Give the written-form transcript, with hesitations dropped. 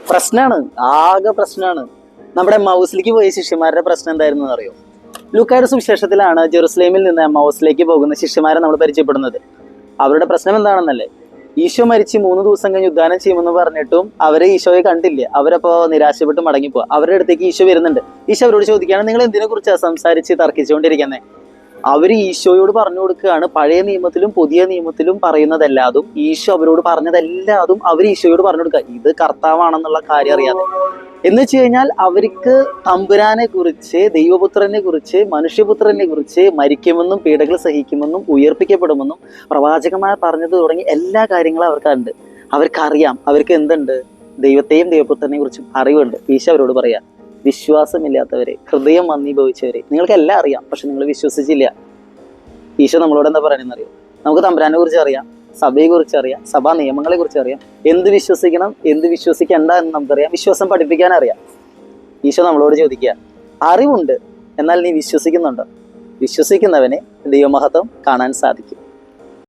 പ്രശ്നമാണ്, ആകെ പ്രശ്നമാണ്. നമ്മുടെ എമ്മൗസിലേക്ക് പോയ ശിഷ്യന്മാരുടെ പ്രശ്നം എന്തായിരുന്നു അറിയോ? ലൂക്കായുടെ സുവിശേഷത്തിലാണ് ജെറുസലേമിൽ നിന്ന് എമ്മൗസിലേക്ക് പോകുന്ന ശിഷ്യന്മാരെ നമ്മൾ പരിചയപ്പെടുന്നത്. അവരുടെ പ്രശ്നം എന്താണെന്നല്ലേ? ഈശോ മരിച്ച് 3 ദിവസം കഴിഞ്ഞ് ഉദ്ധാനം ചെയ്യുമെന്ന് പറഞ്ഞിട്ടും അവരെ ഈശോയെ കണ്ടില്ല. അവരപ്പോ നിരാശപ്പെട്ട് മടങ്ങിപ്പോവാ. അവരുടെ അടുത്തേക്ക് ഈശോ വരുന്നുണ്ട്. ഈശോ അവരോട് ചോദിക്കുകയാണ്, നിങ്ങൾ എന്തിനെ കുറിച്ചാണ് സംസാരിച്ച് തർക്കിച്ചുകൊണ്ടിരിക്കുന്നത്? അവര് ഈശോയോട് പറഞ്ഞു കൊടുക്കുകയാണ്, പഴയ നിയമത്തിലും പുതിയ നിയമത്തിലും പറയുന്നതെല്ലാതും, ഈശോ അവരോട് പറഞ്ഞതെല്ലാതും അവർ ഈശോയോട് പറഞ്ഞു കൊടുക്കുക, ഇത് കർത്താവാണെന്നുള്ള കാര്യം അറിയാതെ. എന്ന് വെച്ച് കഴിഞ്ഞാൽ അവർക്ക് തമ്പുരാനെ കുറിച്ച്, ദൈവപുത്രനെ കുറിച്ച്, മനുഷ്യപുത്രനെ കുറിച്ച് മരിക്കുമെന്നും പീഡകൾ സഹിക്കുമെന്നും ഉയർപ്പിക്കപ്പെടുമെന്നും പ്രവാചകന്മാർ പറഞ്ഞത് തുടങ്ങി എല്ലാ കാര്യങ്ങളും അവർക്കുണ്ട്. അവർക്കറിയാം. അവർക്ക് എന്തുണ്ട്? ദൈവത്തെയും ദൈവപുത്രനെ കുറിച്ചും അറിവുണ്ട്. ഈശോ അവരോട് പറയാ, വിശ്വാസമില്ലാത്തവരെ, ഹൃദയം മന്ദീഭവിച്ചവരെ, നിങ്ങൾക്കെല്ലാം അറിയാം, പക്ഷെ നിങ്ങൾ വിശ്വസിച്ചില്ല. ഈശോ നമ്മളോട് എന്താ പറയുന്നറിയോ? നമുക്ക് തമ്പുരാനെ കുറിച്ച് അറിയാം, സഭയെ കുറിച്ച് അറിയാം, സഭാ നിയമങ്ങളെ കുറിച്ച് അറിയാം, എന്ത് വിശ്വസിക്കണം എന്ത് വിശ്വസിക്കണ്ട എന്ന് നമുക്കറിയാം, വിശ്വാസം പഠിപ്പിക്കാൻ അറിയാം. ഈശോ നമ്മളോട് ചോദിക്കുക, അറിവുണ്ട്, എന്നാൽ നീ വിശ്വസിക്കുന്നുണ്ടോ? വിശ്വസിക്കുന്നവനെ ദൈവമഹത്വം കാണാൻ സാധിക്കും.